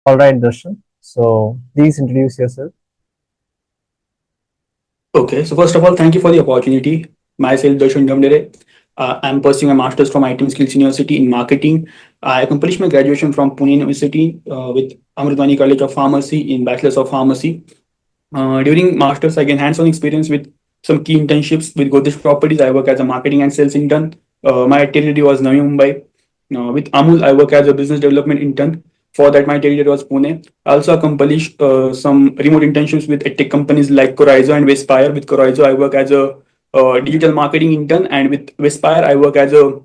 All right, Darshan. So please introduce yourself. Okay, so first of all, thank you for the opportunity. Myself, Darshan Dhamdere. I'm pursuing a master's from IT Skills University in marketing. I accomplished my graduation from Pune University with Amritwani College of Pharmacy in Bachelor's of Pharmacy. During master's, I gained hands-on experience with some key internships with Godrej Properties. I work as a marketing and sales intern. My territory was Navi Mumbai. With Amul, I work as a business development intern. For that, my territory was Pune. I also accomplished some remote internships with tech companies like Corizon and Westpire. With Corizon, I work as a digital marketing intern, and with Westpire, I work as a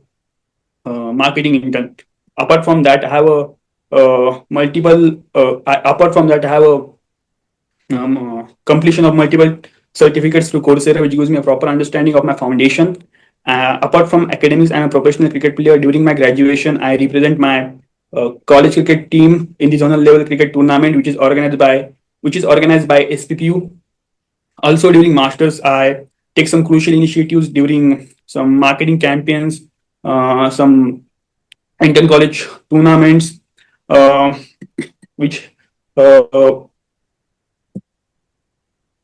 marketing intern. Apart from that, I have a multiple. Apart from that, I have a completion of multiple certificates through Coursera, which gives me a proper understanding of my foundation. Apart from academics, I'm a professional cricket player. During my graduation, I represent my college cricket team in the zonal level cricket tournament, which is organized by SPPU. Also, during masters, I take some crucial initiatives during some marketing campaigns, some inter college tournaments, uh, which uh,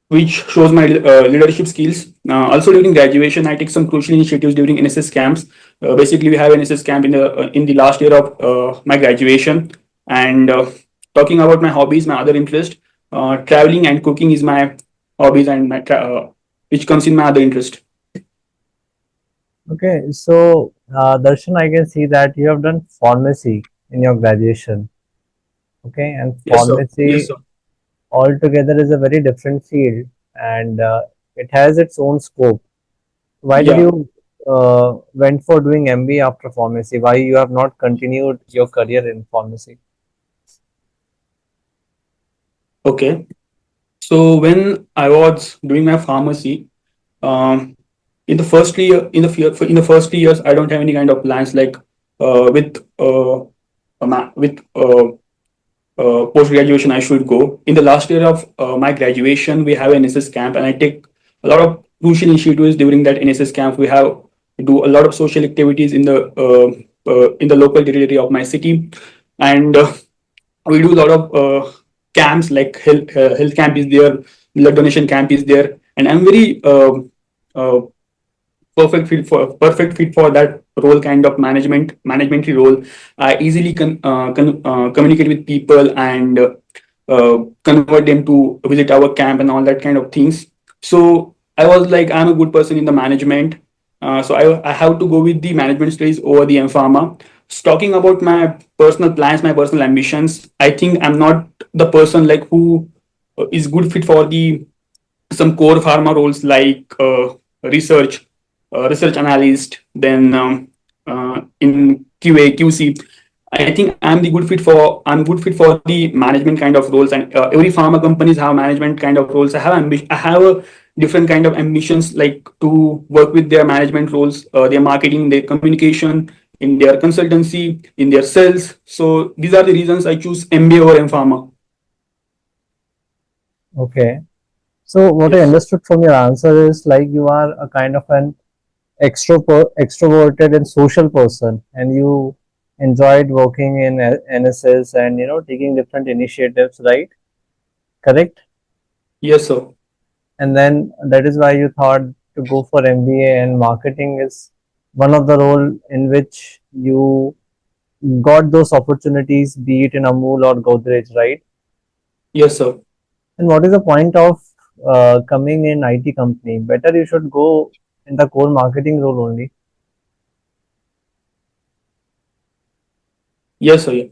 which shows my leadership skills. Also, during graduation, I take some crucial initiatives during NSS camps. Basically, we have NSS camp in the last year of my graduation. And talking about my hobbies, my other interest, traveling and cooking is my hobbies, and which comes in my other interest. Okay, so Darshan, I can see that you have done pharmacy in your graduation. Okay, and Yes, sir. Yes, pharmacy sir. altogether is a very different field, and it has its own scope. Why did Yeah. you went for doing MBA after pharmacy? Why you have not continued your career in pharmacy? Okay. So when I was doing my pharmacy, um, in the first year, in the first 3 years, I don't have any kind of plans like with post graduation I should go. In the last year of my graduation, we have an NSS camp, and I take a lot of crucial initiatives during that NSS camp. We do a lot of social activities in the local territory of my city, and we do a lot of camps like health camp is there, blood donation camp is there, and I'm very uh, perfect fit for that role, kind of managementary role. I easily communicate with people and convert them to visit our camp and all that kind of things. So I was like, I'm a good person in the management, so I have to go with the management studies over the M Pharma. So talking about my personal plans, my personal ambitions, I think I'm not the person like who is good fit for the some core pharma roles like research analyst, then in QA, QC. I think I'm good fit for the management kind of roles, and every pharma companies have management kind of roles. I have a different kind of ambitions like to work with their management roles, their marketing, their communication, in their consultancy, in their sales. So these are the reasons I choose MBA over M Pharma. Okay, so what I Yes. understood from your answer is like you are a kind of an extroverted and social person, and you enjoyed working in NSS and taking different initiatives, right? Correct. Yes, sir. And then that is why you thought to go for MBA, and marketing is one of the role in which you got those opportunities, be it in Amul or Godrej, right? Yes, sir. And what is the point of coming in IT company? Better you should go in the core marketing role only. Yes, sir. Yeah.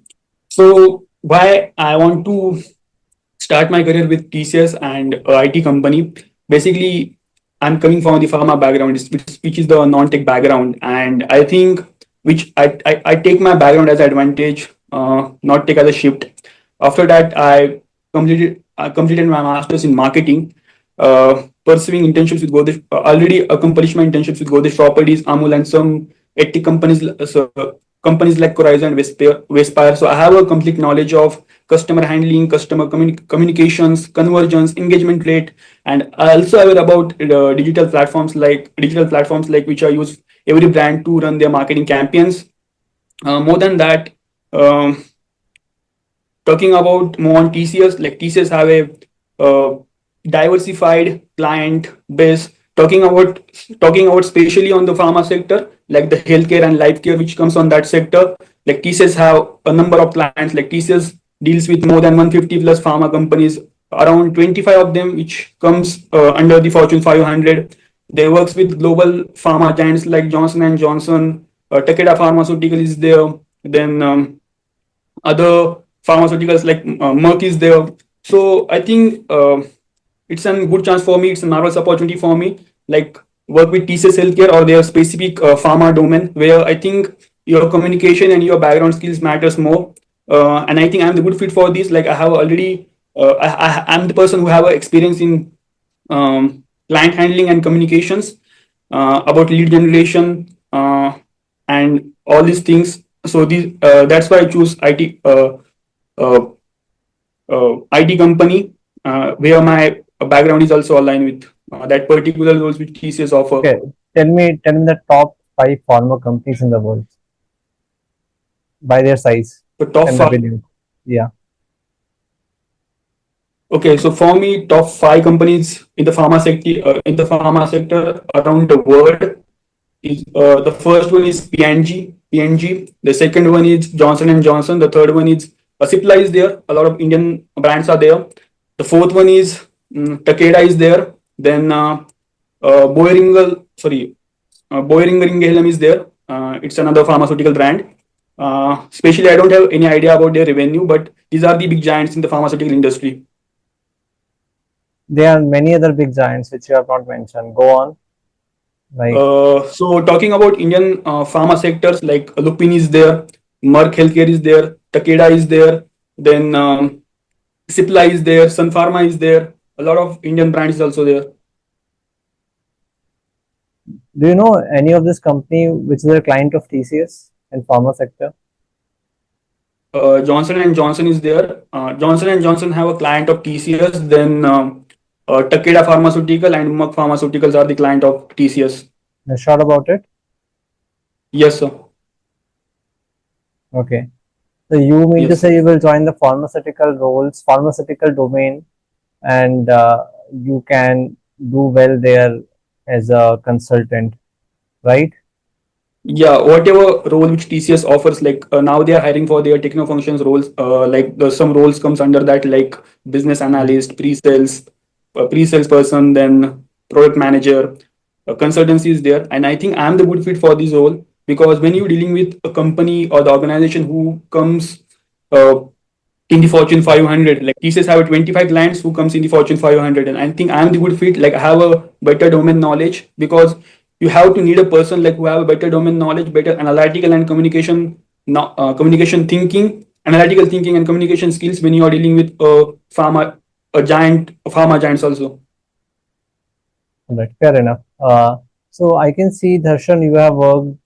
So why I want to start my career with TCS and IT company. Basically, I'm coming from the pharma background, which is the non-tech background, and I think which I take my background as advantage, not take as a shift. After that, I completed my masters in marketing, pursuing internships with Godrej. Already accomplished my internships with Godrej Properties, Amul, and some tech companies, companies like Corizon and Westpire. So I have a complete knowledge of customer handling, customer communications, conversions, engagement rate, and I also aware about digital platforms like which are used every brand to run their marketing campaigns. More than that, um, talking about more on TCS, like TCS have a diversified client base. Talking about especially on the pharma sector, like the healthcare and life care, which comes on that sector. Like TCS have a number of clients. Like TCS deals with more than 150 plus pharma companies, around 25 of them, which comes under the Fortune 500. They works with global pharma giants like Johnson and Johnson, Takeda Pharmaceutical is there. Then other pharmaceuticals like Merck is there. So I think it's a good chance for me. It's a marvelous opportunity for me. Like work with TCS Healthcare or their specific pharma domain, where I think your communication and your background skills matters more. And I think I'm the good fit for this. Like I have already, I'm the person who have experience in client handling and communications, about lead generation, and all these things. So that's why I choose uh, IT company, where my background is also aligned with that particular roles which TCS offer. Okay, tell me the top 5 pharma companies in the world by their size So top and five. revenue. Yeah, Okay, so for me, top five companies in the pharma sector around the world is the first one is PNG. The second one is Johnson and Johnson. The third one is Cipla is there. A lot of Indian brands are there. The fourth one is Takeda is there. Then Boehringer Ingelheim is there. It's another pharmaceutical brand. Especially, I don't have any idea about their revenue, but these are the big giants in the pharmaceutical industry. there are many other big giants which you have not mentioned. Go on. Like So talking about Indian pharma sectors, like Lupin is there, Merck Healthcare is there, Takeda is there, then Cipla is there, Sun Pharma is there. A lot of Indian brands is also there. do you know any of this company which is a client of TCS in pharma sector? Johnson and Johnson is there. Johnson and Johnson have a client of TCS. Then Takeda Pharmaceutical and Merck Pharmaceuticals are the client of TCS. You're sure about it? Yes, sir. Okay. So you mean to Yes. say you will join the pharmaceutical domain, and you can do well there as a consultant, right? Yeah, whatever role which TCS offers, like now they are hiring for their techno functions roles. Like some roles comes under that, like business analyst, pre-sales person, then product manager, consultancy is there, and I think I'm the good fit for this role because when you're dealing with a company or the organization who comes uh, in the Fortune 500, like TCS have 25 clients who comes in the Fortune 500, and I think I'm the good fit. Like I have a better domain knowledge because you have to need a person like who have a better domain knowledge, better analytical and communication, communication thinking, analytical thinking and communication skills when you are dealing with a pharma giants also. Right, fair enough. So I can see, Darshan, you have worked,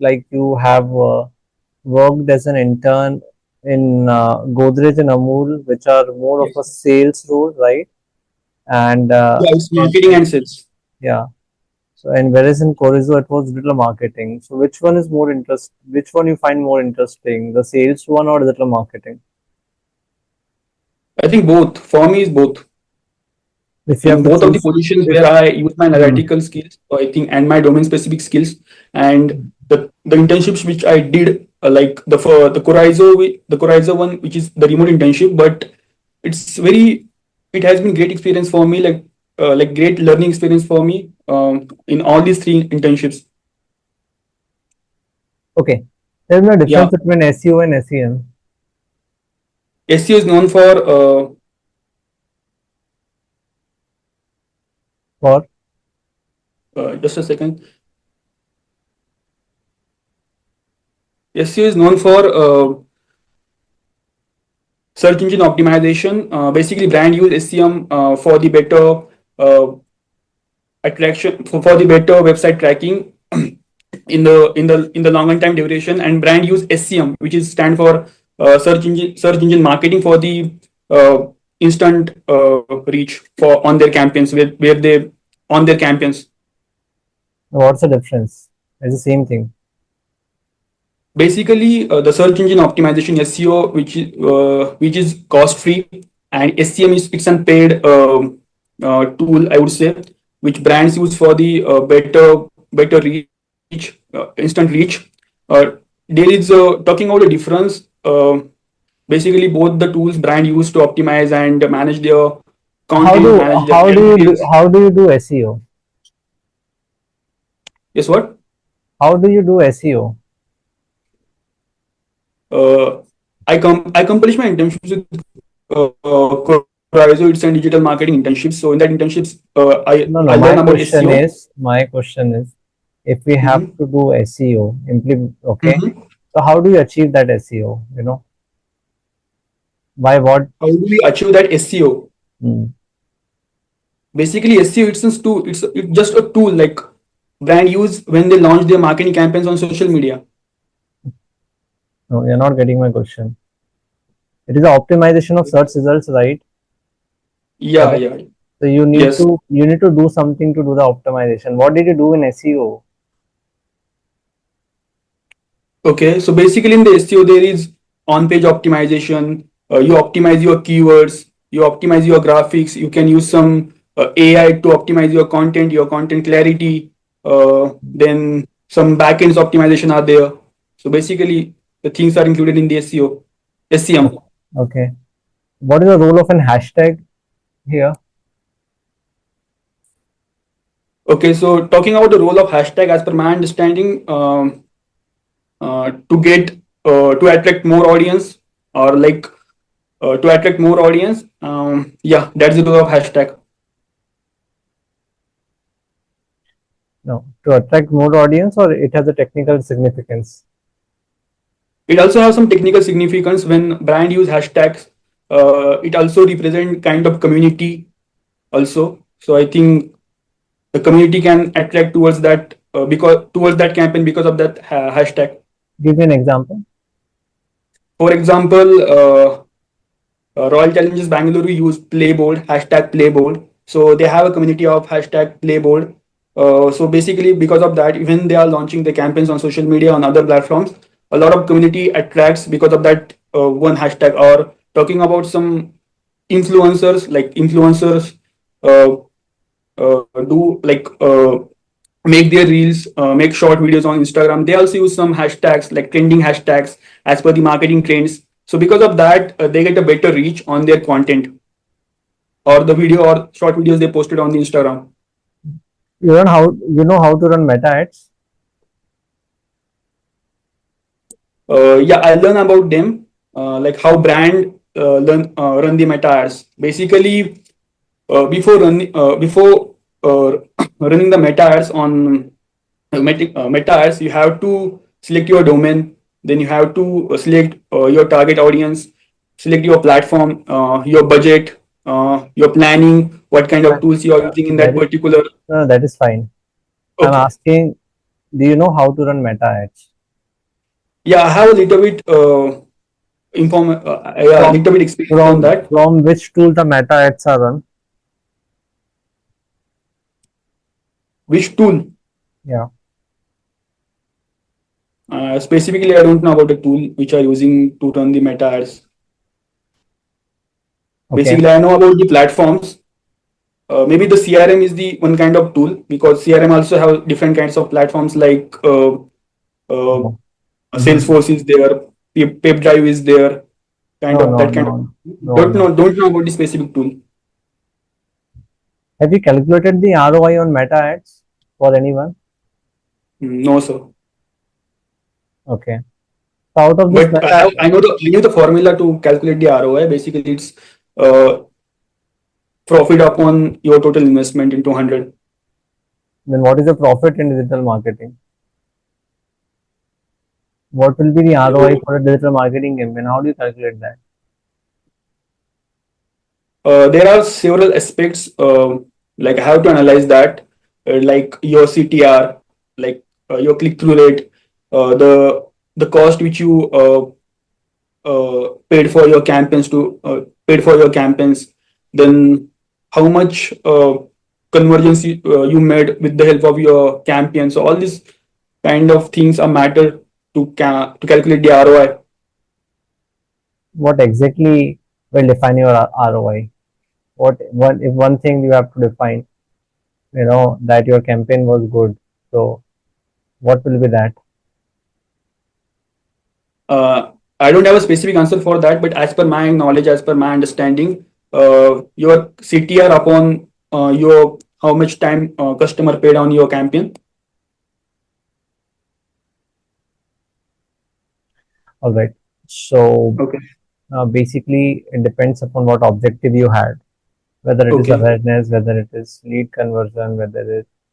like you have worked as an intern in Godrej and Amul, which are more of a Yes. sales role, right? And Yeah, it's marketing and sales. yeah. So, and whereas in Chorizo it was digital marketing. So which one is more interest? Which one you find more interesting, the sales one or digital marketing? I think both. For me, is both. If you In have to both of the choose, positions if where I use my hmm, analytical skills, so I think, and my domain specific skills, and the internships which I did, like the Corizo one, which is the remote internship, but it's very, it has been great experience for me, like great learning experience for me in all these three internships. okay, tell me the Yeah, difference between SEO and SEM. SEO is known for For just a second. SEO is known for search engine optimization. Basically, brand use SEM for the better uh, attraction, for the better website tracking in the longer time duration, and brand use SCM, which is stand for search engine marketing for the uh, instant reach for on their campaigns where they on their campaigns. what's the difference? It's the same thing. Basically, the search engine optimization SEO, which is cost free, and SCM is it's an paid tool, I would say, which brands use for the better reach, instant reach. There is talking about the difference. Basically, both the tools brand use to optimize and manage their How content, do manage their how do you do campaigns. how do you do SEO? Yes, what? How do you do SEO? Uh, I accomplish my internships with Corazzo. It's a digital marketing internship. So in that internships, No, I no. learn about SEO. My question is, if we have Mm-hmm. to do SEO, okay. Mm-hmm. So how do you achieve that SEO? You know, by what? How do we achieve that SEO? Hmm. Basically, SEO it's just a tool like brand use when they launch their marketing campaigns on social media. No, you're not getting my question. It is the optimization of search results, right? Yeah, Okay. yeah. So Yes. you need to do something to do the optimization. What did you do in SEO? Okay, so basically in the SEO there is on-page optimization. You optimize your keywords, you optimize your graphics. You can use some AI to optimize your content clarity. Then some backends optimization are there. So basically the things are included in the SEO, SCM. Okay. What is the role of an hashtag here? Okay, so talking about the role of hashtag, as per my understanding, to get to attract more audience or like to attract more audience. Yeah, that's the role of hashtag. No, to attract more audience, or it has a technical significance. It also has some technical significance when brand use hashtags. It also represent kind of community also. So I think the community can attract towards that because towards that campaign because of that hashtag. Give me an example. For example, Royal Challenges Bangalore use Playboard, hashtag Playboard. So they have a community of hashtag Playboard. So basically, because of that, even they are launching the campaigns on social media on other platforms, a lot of community attracts because of that one hashtag. Or talking about some influencers, like influencers uh, do like make their reels, make short videos on Instagram. They also use some hashtags like trending hashtags as per the marketing trends. So because of that, they get a better reach on their content or the video or short videos they posted on the Instagram. You know how to run meta ads. Yeah, I learn about them, like how brand run the meta ads. Basically, before running the meta ads on meta ads, you have to select your domain, then you have to select your target audience, select your platform, your budget, your planning, what kind of Fine. tools you are using in That that is particular. no, that is fine. I'm Okay, asking, do you know how to run meta ads? yeah, I have a little bit yeah, From little bit experience on that. from which tool the meta ads are run? Which tool? Yeah. Specifically, I don't know about the tool which are using to run the meta ads. Okay. Basically, I know about the platforms. Maybe the CRM is the one kind of tool because CRM also have different kinds of platforms like uh, No. Mhm. Salesforce is there, PepDrive is there, kind No, of no, that kind of. no, no, no. Don't know about the specific tool. Have you calculated the ROI on meta ads for anyone? No, sir. Okay. So out of this But meta, I knew the formula to calculate the ROI. Basically, it's uh, profit upon your total investment into 100. then what is the profit in digital marketing? What will be the ROI So for a digital marketing campaign? How do you calculate that? there are several aspects like I have to analyze that, like your CTR, like your click through rate, the cost which you paid for your campaigns paid for your campaigns, then how much conversions you made with the help of your campaign. So all these kind of things are matter to calculate the ROI. What exactly will define your ROI? What if one thing you have to define, that your campaign was good. So what will be that? Uh, I don't have a specific answer for that, but as per my knowledge, as per my understanding, your CTR upon your how much time customer paid on your campaign. All right. So Okay. basically, it depends upon what objective you had, whether it is Okay. awareness, whether it is lead conversion, whether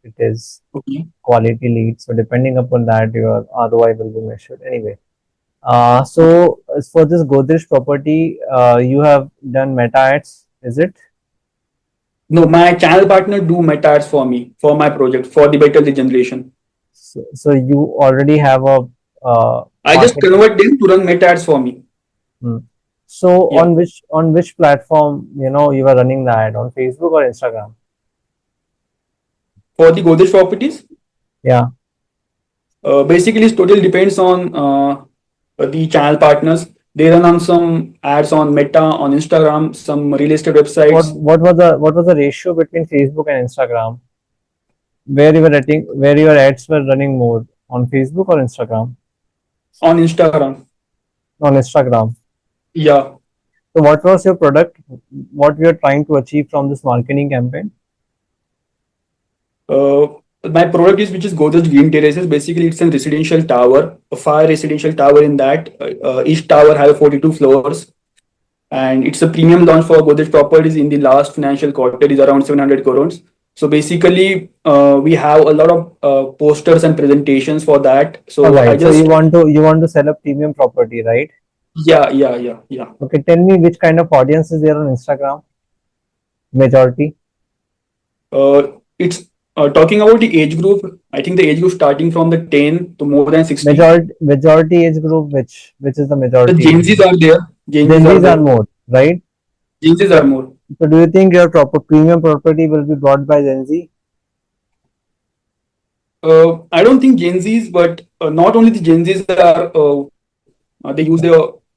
it is Okay. quality lead. So depending upon that, your ROI will be measured. Anyway, Okay. so as for this Godrej property, you have done meta ads, is it? No, my channel partner do meta ads for me for my project for the better lead generation. So you already have a I just marketing. convert them to run meta ads for me. Hmm. So Yeah. on which platform you are running the ad, on Facebook or Instagram? For the Godrej properties, Yeah. basically it totally depends on the channel partners. They run on some ads on Meta, on Instagram, some real estate websites. What was the ratio between Facebook and Instagram? Where your ads were running more, on Facebook or Instagram? On Instagram. On Instagram. Yeah. So what was your product? What we are trying to achieve from this marketing campaign? Uh, my product is which is Godrej Green Terraces. Basically, it's a residential tower, a fire residential tower in that. Each tower has 42 floors, and it's a premium launch for Godrej Properties in the last financial quarter is around 700 crores. So basically, we have a lot of posters and presentations for that. All So I right. So just you want to sell a premium property, right? yeah. Okay. Tell me which kind of audience is there on Instagram? Majority. It's talking about the age group. I think the age group starting from the 10 to more than 60. Majority age group. Which is the The majority age Gen Zs group? are there. Gen Zs Gen are Zs are there. more, right? Gen Zs are more. So do you think your proper premium property will be bought by Gen Z? I don't think Gen Zs, but not only the Gen Zs are they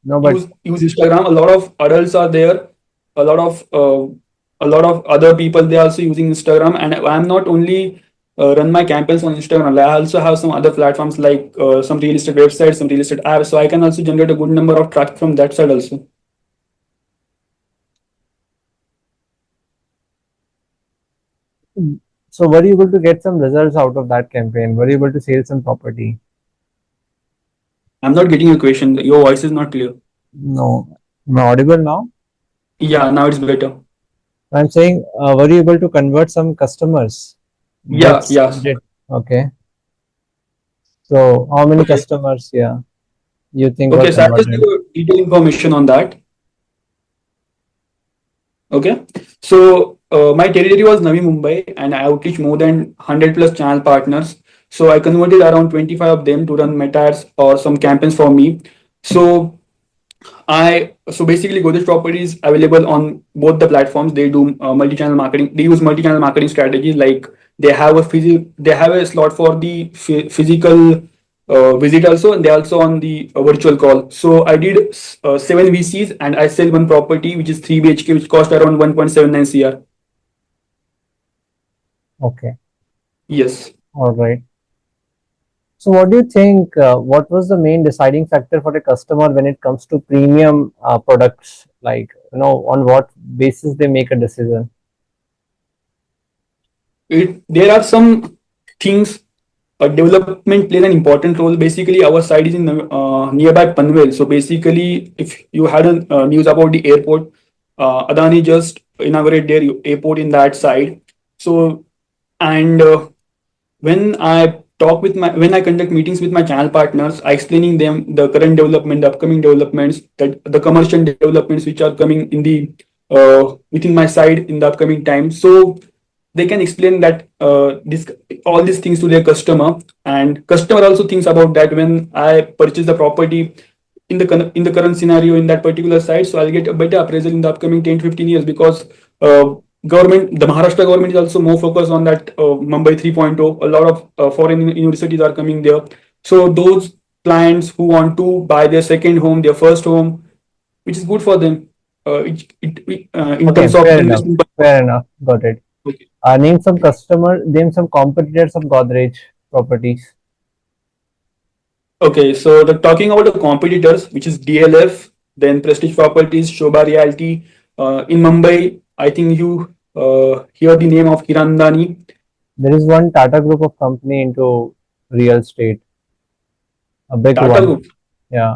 No, but use Instagram. A lot of adults are there. A lot of other people they are also using Instagram. And I'm not only run my campaigns on Instagram. I also have some other platforms like some real estate websites, some real estate apps. So I can also generate a good number of traffic from that side also. so were you able to get some results out of that campaign? Were you able to sell some property? I'm not getting your question. Your voice is not clear. No. Am I audible now? Yeah, now it's better. I'm saying, were you able to convert some customers? Yeah, That's yes. okay. So how many Okay. customers, yeah, you think were Okay, so I'll just give converted? a detailed information on that. Okay. So my territory was Navi Mumbai and I outreach more than 100 plus channel partners. So I converted around 25 of them to run meta ads or some campaigns for me. So basically Godrej Properties available on both the platforms. They do multi-channel marketing. They use multi-channel marketing strategies like they have a slot for the physical visit also, and they also on the virtual call. So I did 7 VCs and I sell one property which is 3 BHK which cost around 1.79 CR. Okay, Yes. all right. So what do you think, what was the main deciding factor for a customer when it comes to premium products? Like, on what basis they make a decision? There are some things. Development plays an important role. Basically, our site is in nearby Panvel. So basically, if you had a news about the airport, Adani just inaugurated their airport in that side. So and when I conduct meetings with my channel partners, I explaining them the current development, the upcoming developments, that the commercial developments which are coming in the within my side in the upcoming time. So they can explain that this all these things to their customer, and customer also thinks about that when I purchase the property in the current scenario in that particular site, so I'll get a better appraisal in the upcoming 10 to 15 years because the Maharashtra government is also more focused on that Mumbai 3.0. A lot of foreign universities are coming there. So those clients who want to buy their second home, their first home, which is good for them. In Okay, terms of fair enough. investment. Fair enough. Got it. Okay. Name some competitors of Godrej Properties. Okay, so the talking about the competitors, which is DLF, then Prestige Properties, Shobha Realty. In Mumbai, I think you hear the name of Hirandani, There is one Tata Group of company into real estate, a big Tata one. Group. Yeah.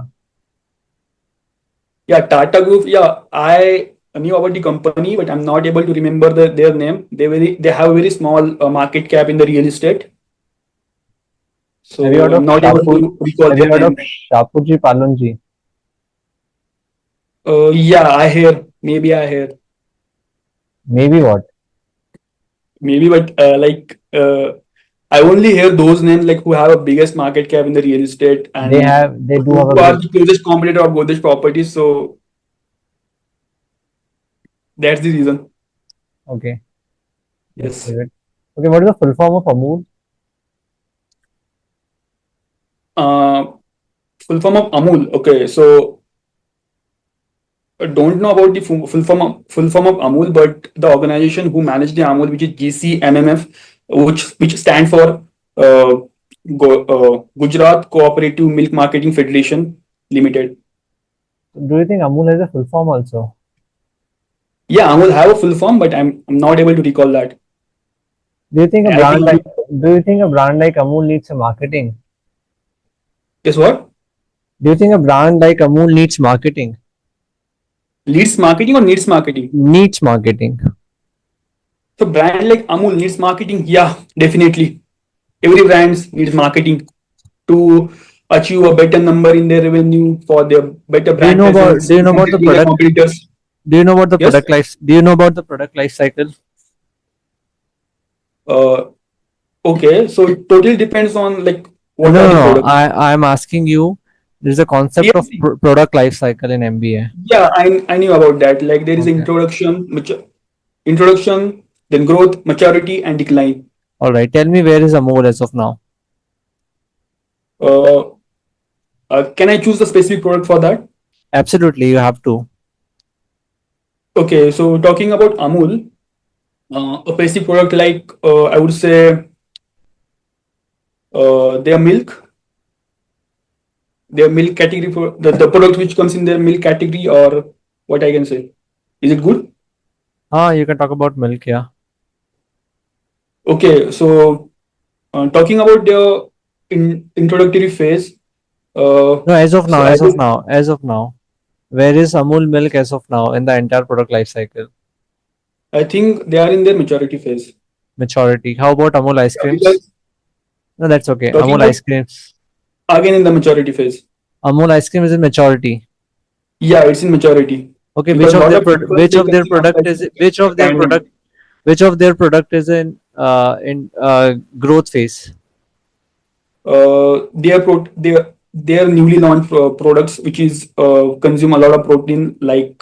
Yeah, Tata Group. Yeah, I knew about the company, but I'm not able to remember their name. They have a very small market cap in the real estate, Have you so heard I'm of not able Shapu? to recall Have you their heard of name. Shapuji Palunji? Yeah, I hear. Maybe I hear. Maybe what? Maybe, but I only hear those names like who have a biggest market cap in the real estate and They do have who a are big. the closest competitor of Godrej Properties. So that's the reason. Okay, let's Yes. leave it. Okay, what is the full form of Amul? Uh, Full form of Amul. Okay, so I don't know about the full form of Amul, but the organization who managed the Amul, which is GCMMF, which stand for uh, Gujarat Cooperative Milk Marketing Federation Limited. Do you think Amul has a full form also? Yeah, Amul have a full form, but I'm not able to recall that. Do you think a I think brand like Do you think a brand like Amul needs a marketing? guess what? Do you think a brand like Amul needs marketing? Leads marketing or needs marketing? Needs marketing. So brand like Amul needs marketing. Yeah, definitely. Every brand needs marketing to achieve a better number in their revenue for their better brand presence Do you know about the compared to their product? competitors. Do you know about the Yes. product life? Do you know about the product life cycle? Uh, okay. So it totally depends on like No, what are no, the no. products. I'm asking you. There's a concept of Yes. product life cycle in MBA. Yeah, I knew about that. Like there is Okay. introduction, then growth, maturity, and decline. All right. Tell me where is Amul as of now? Uh, can I choose the specific product for that? Absolutely, you have to. Okay, so talking about Amul, a basic product like I would say their milk category for the product which comes in their milk category or what I can say. Is it good? Ah, you can talk about milk. Yeah. Okay, so talking about the introductory phase. No, as of So now, I as of think now, as of now, where is Amul milk as of now in the entire product life cycle? I think they are in their maturity phase. Maturity. How about Amul ice Yeah, creams? because No, that's okay. talking Amul about ice creams. again in the maturity phase. Amul ice cream is in maturity. Yeah, it's in maturity Okay, because a lot of people they consume outside the brand name. which of their product is in growth phase? Their newly launched products, which is consume a lot of protein, like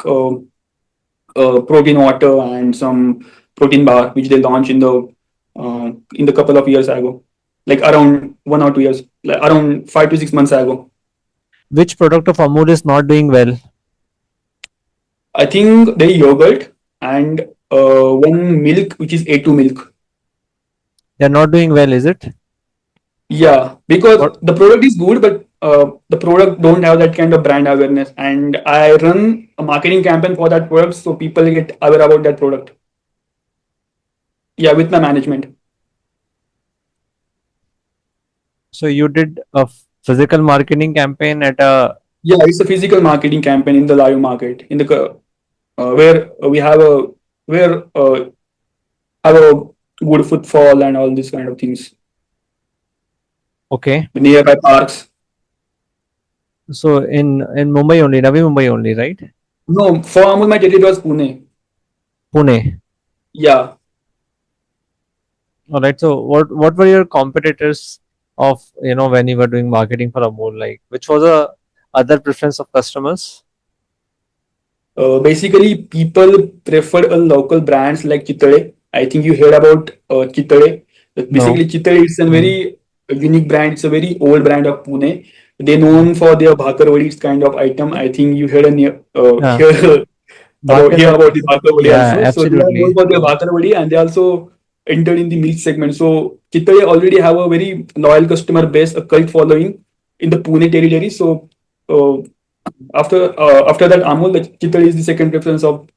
protein water and some protein bar, which they launched in the couple of years ago, like around 1 or 2 years, like around 5 to 6 months ago. Which product of Amul is not doing well? I think they yogurt and one milk, which is A2 milk. They're not doing well, is it? Yeah, because What? the product is good, but the product don't have that kind of brand awareness. And I run a marketing campaign for that product, so people get aware about that product. Yeah, with my management. So you did a physical marketing campaign at a. Yeah, it's a physical marketing campaign in the live market in the where we where have a good footfall and all these kind of things Okay. nearby parks. So in Mumbai only, Navi Mumbai only, right? No, for Amul, my territory was Pune. Pune. Yeah. All right. So what were your competitors of when you were doing marketing for Amul? Like which was a other preference of customers? Basically, people prefer a local brands like Chitale. I think you heard about Chitale. No. Basically, Chitale is a Hmm. very unique brand. It's a very old brand of Pune. They known for their bhakarwadis kind of item. I think you heard Yeah, hear about Bhakar, the bhakarwadi yeah, also. So they are known absolutely. for their bhakarwadi, and they also entered in the milk segment. So Chittade already have a very loyal customer base, a cult following in the Pune territory. So uh, after that, Amul, the Chittade is the second preference of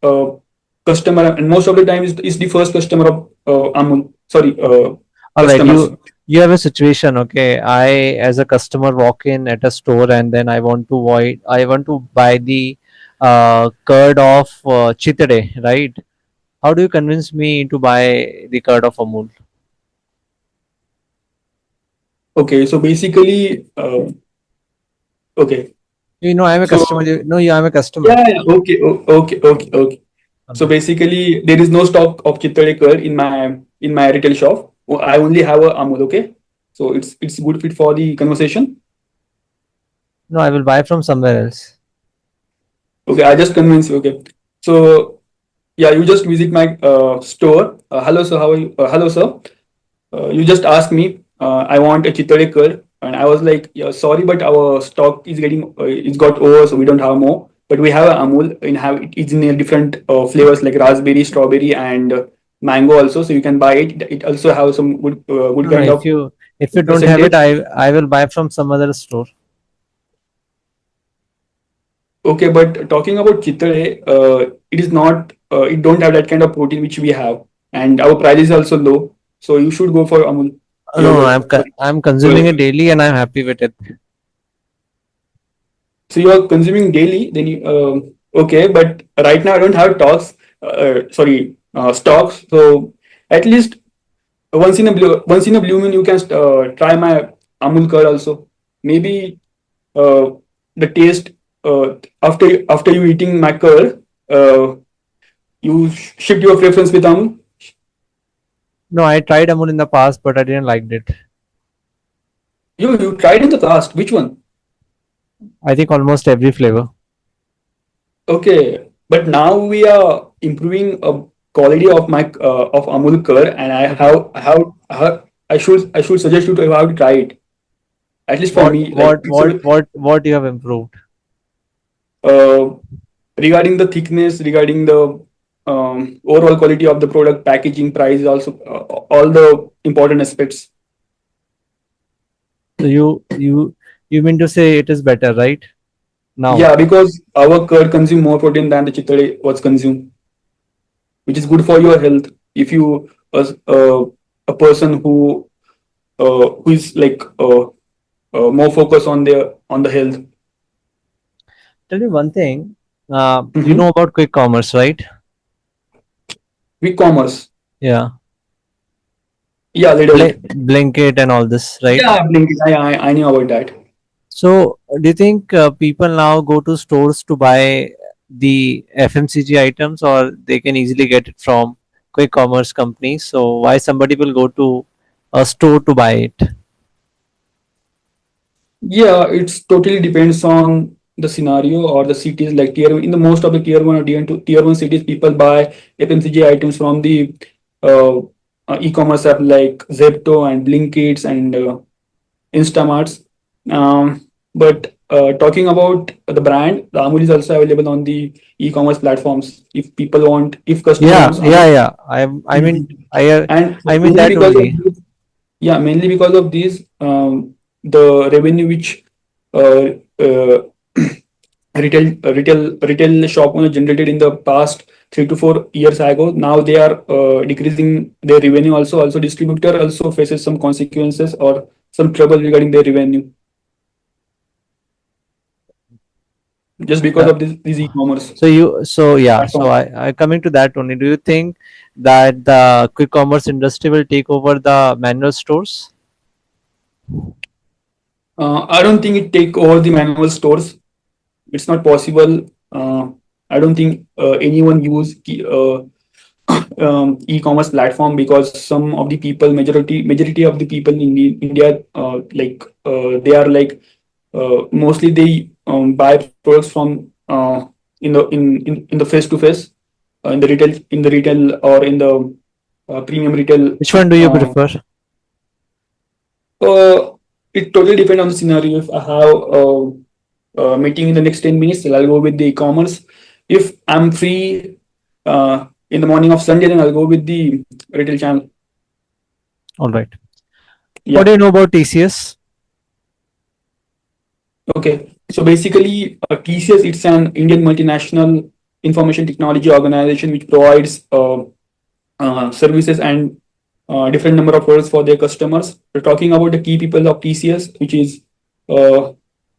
customer, and most of the time is the first customer of Amul. Sorry, All right, customers. you have a situation. Okay, I as a customer walk in at a store and then I want to buy the curd of Chitade, right? How do you convince me to buy the curd of Amul? Okay, so basically, okay, You know, I'm a so customer. No, yeah, I'm a customer. yeah, yeah, okay, okay. So Okay. basically, there is no stock of Chittade curd in my retail shop. I only have a Amul. Okay, so it's good fit for the conversation. No, I will buy from somewhere else. Okay, I just convinced you. Okay, so yeah, you just visit my store. Hello, sir. How are you? Hello, sir. You just asked me. I want a Chittade curd, and I was like, yeah, sorry, but our stock is getting it's got over, so we don't have more. But we have a Amul it's in a different flavors like raspberry, strawberry, and mango also. So you can buy it. It also have some good No, no. kind of If you don't have it, percentage. I will buy from some other store. Okay, but talking about Chittade, it is not. It don't have that kind of protein which we have, and our price is also low. So you should go for Amul No, no. yogurt. Sorry, I'm consuming curd. it daily and I'm happy with it. So you are consuming daily, then you okay. But right now I don't have stocks. So at least once in a blue moon you can try my Amul curd also. Maybe uh, the taste after you eating my curd, you shift your preference with Amul. No, I tried Amul in the past, but I didn't like it. You tried in the past. Which one? I think almost every flavor. Okay, but now we are improving a quality of my of Amul curd, and Okay. I should suggest you to have to try it. At least for me, like What you have improved? uh, regarding the thickness, regarding the overall quality of the product, packaging, price, also all the important aspects. So you mean to say it is better, right? Now. Yeah, because our curd consume more protein than the chittade was consumed, which is good for your health. If you a person who is like more focused on their on the health. Tell me one thing. You Mm-hmm. know about quick commerce, right? Quick commerce. Yeah. Yeah, a little bit. Blinkit and all this, right? Yeah, Blinkit. I knew about that. So, do you think people now go to stores to buy the FMCG items, or they can easily get it from quick commerce companies? So, why somebody will go to a store to buy it? Yeah, it's totally depends on the scenario or the cities. Like in the most of the tier one or tier one cities, people buy FMCG items from the uh, e-commerce app like Zepto and Blinkits and Instamarts. But talking about the brand, the Amul is also available on the e-commerce platforms. If people want, if customer Yeah, wants yeah, Amul, yeah. Mhm. I And mean mainly that because of only. this, yeah, mainly because of these, the revenue which uh, uh, retail shop owner generated in the past 3 to 4 years ago. Now they are decreasing their revenue. Also distributor also faces some consequences or some trouble regarding their revenue just because Uh, of this e-commerce so yeah. So platform. I coming to that only. Do you think that the quick commerce industry will take over the manual stores? I don't think it take over the manual stores. It's not possible. I don't think anyone use e-commerce platform because some of the people, majority of the people in India, they are like mostly they buy products from in the face to face in the retail or in the premium retail. Which one do you Uh, prefer? it totally depends on the scenario. If I have a meeting in the next 10 minutes, then I'll go with the e-commerce. If I'm free in the morning of Sunday, then I'll go with the retail channel. All right. What Yeah. do you know about TCS? Okay. So basically, TCS, it's an Indian multinational information technology organization which provides services and different number of products for their customers. We're talking about the key people of TCS, which is uh,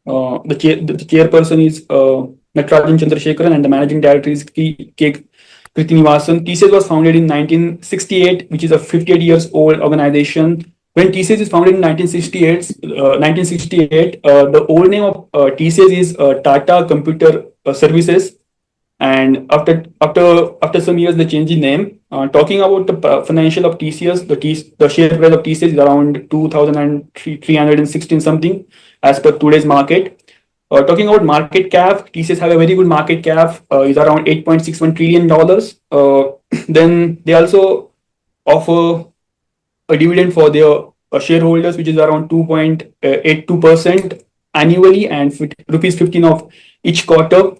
the chairperson is Natarajan Chandrasekharan, and the managing director is K. Kritinivasan. TCS was founded in 1968, which is a 58 years old organization. When TCS is founded in 1968, the old name of TCS is Tata Computer Services, and after some years they changed the name. Talking about the financial of TCS, the share price of TCS is around 2,316 something as per today's market. Talking about market cap, TCS have a very good market cap, is around $8.61 trillion. Then they also offer a dividend for their shareholders, which is around 2.82% annually, and rupees 15 of each quarter.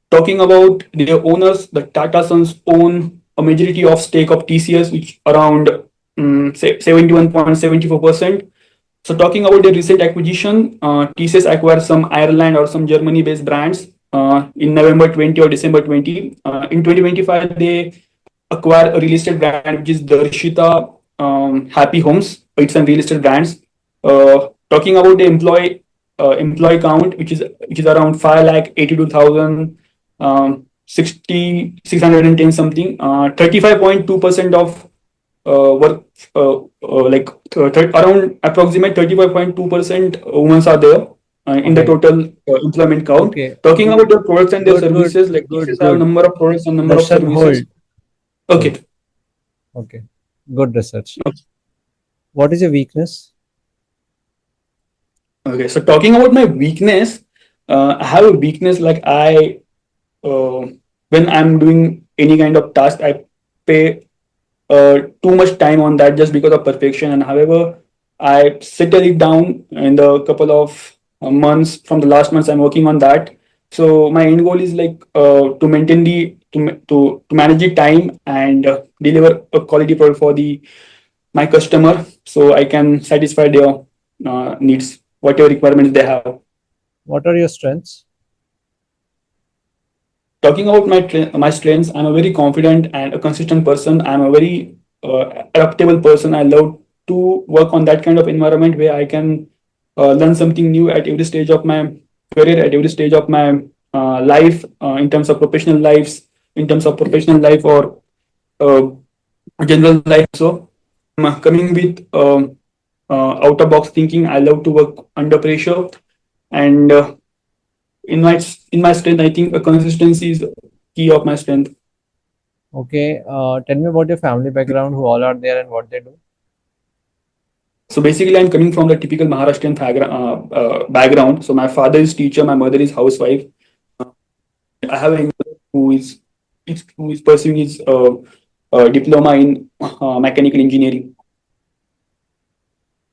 Talking about their owners, the Tata Sons own a majority of stake of TCS, which around 71.74%. So talking about the recent acquisition, TCS acquired some Ireland or some Germany-based brands in November 20 or December 20. In 2025, they acquired a real estate brand which is Darshita Happy Homes. It's a real estate brands. Talking about the employee count, which is around 5,82,000 6,610 something. 35.2% of work like around approximate 35.2% women are there in the Okay. total employment count. Okay. Talking Good. about their products and their Good. Good. services, like Good. TCS have Good. number of products and number of Darshan, services. hold. Okay. Hold. Okay. Good research. What is your weakness? Okay. So talking about my weakness, I have a weakness like uh, when I'm doing any kind of task, I pay too much time on that just because of perfection. And however, I settle it down in the couple of months from the last months I'm working on that. So my end goal is like to maintain the to manage the time and deliver a quality product for the my customer, so I can satisfy their needs, whatever requirements they have. What are your strengths? Talking about my strengths, I'm a very confident and a consistent person. I'm a very adaptable person. I love to work on that kind of environment where I can learn something new at every stage of my career, at every stage of my life, in terms of professional lives, in terms of professional life or uh, general life. So I'm coming with out of box thinking. I love to work under pressure, and in my strength, I think consistency is key of my strength. Okay. Tell me about your family background, who all are there and what they do. So basically, I'm coming from the typical Maharashtrian background. So my father is teacher, my mother is housewife. I have a younger brother who is pursuing his diploma in mechanical engineering.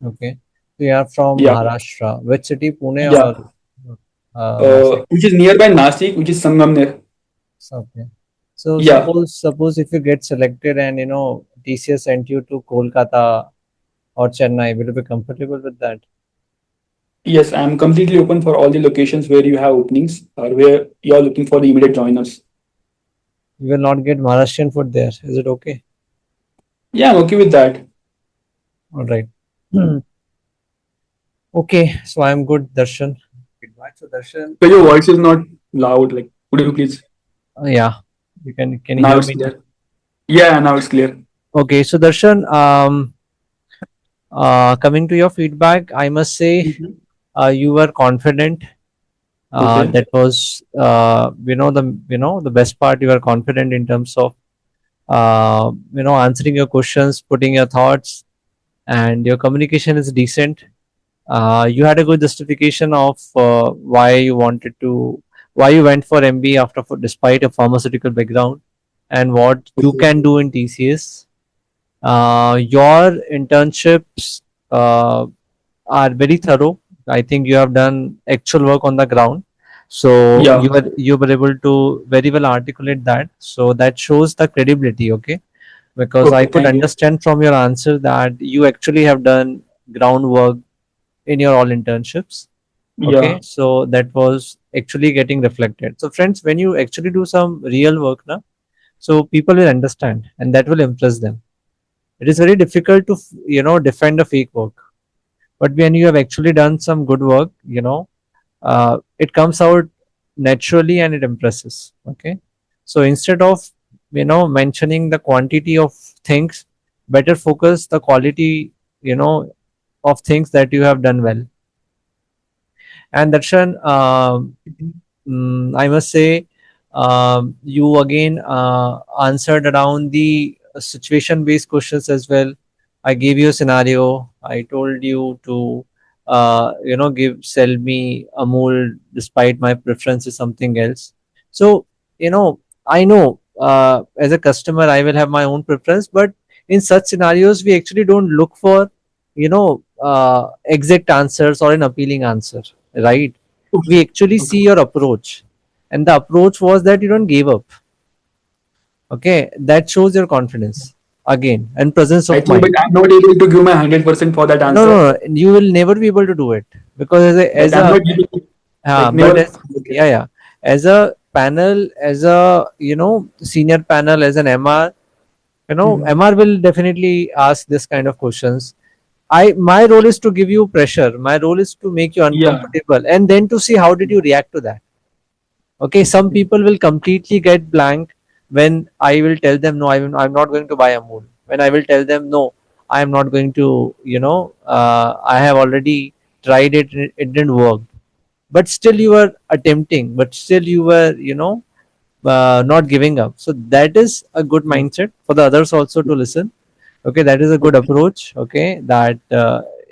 Okay. So you are from Yeah, Maharashtra. Which city? Pune yeah. or Nasik? Which is nearby Nasik, which is Sangamner. Okay. So Yeah. suppose if you get selected and TCS sent you to Kolkata or Chennai, will you be comfortable with that? Yes, I'm completely open for all the locations where you have openings or where you're looking for the immediate joiners. You will not get Maharashtrian food there. Is it okay? Yeah, I'm okay with that. All right. Okay. So I'm good, Darshan. Feedback. So Darshan, So your voice is not loud. Like, could you please? yeah, you can you Now hear it's me now? clear. Yeah, now it's clear. Okay. So Darshan, coming to your feedback, I must say Mhm. you were confident. Okay. That was the best part. You were confident in terms of answering your questions, putting your thoughts, and your communication is decent. You had a good justification of why you went for MBA despite a pharmaceutical background, and what you Okay. can do in TCS. Your internships. are very thorough. I think you have done actual work on the ground. So Yeah. you were able to very well articulate that. So that shows the credibility, okay? Because I Okay. could Thank you. understand from your answer that you actually have done groundwork in your all internships. Yeah. Okay, so that was actually getting reflected. So friends, when you actually do some real work now, so people will understand and that will impress them. It is very difficult to defend a fake work, but when you have actually done some good work, it comes out naturally and it impresses. Okay, so instead of mentioning the quantity of things, better focus the quality, of things that you have done well. And Darshan, I must say, you again answered around the situation based questions as well. I gave you a scenario. I told you to, sell me Amul despite my preference is something else. So, I know as a customer, I will have my own preference, but in such scenarios, we actually don't look for, exact answers or an appealing answer, right? We Okay. actually Okay. see your approach, and the approach was that you don't give up. Okay, that shows your confidence again and presence of I think, but mind. I'm not able to give my 100% for that No, no, answer. no, you will never be able to do it because Like as I'm a not giving, like but never. as, yeah, yeah, as a panel, as a senior panel, as an MR, Mhm. MR will definitely ask this kind of questions. My role is to give you pressure. My role is to make you Yeah. uncomfortable, and then to see how did you react to that. Okay, some people will completely get blank when I will tell them no, I'm not going to buy a moon. When I will tell them no, I am not going to, I have already tried it, it didn't work. But still you were attempting, but still you were, not giving up. So that is a good mindset for the others also to listen. Okay, that is a good Okay. approach. Okay, that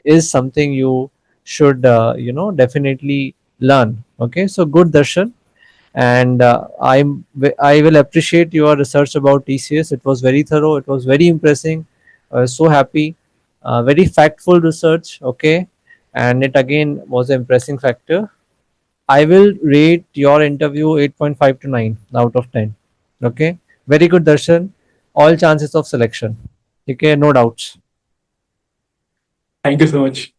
is something you should, definitely learn. Okay, so good, Darshan. And I will appreciate your research about TCS. It was very thorough. It was very impressing. I was so happy. Very factful research. Okay, and it again was an impressing factor. I will rate your interview 8.5 to 9 out of 10. Okay, very good, Darshan. All chances of selection. Okay, no doubts. Thank you so much.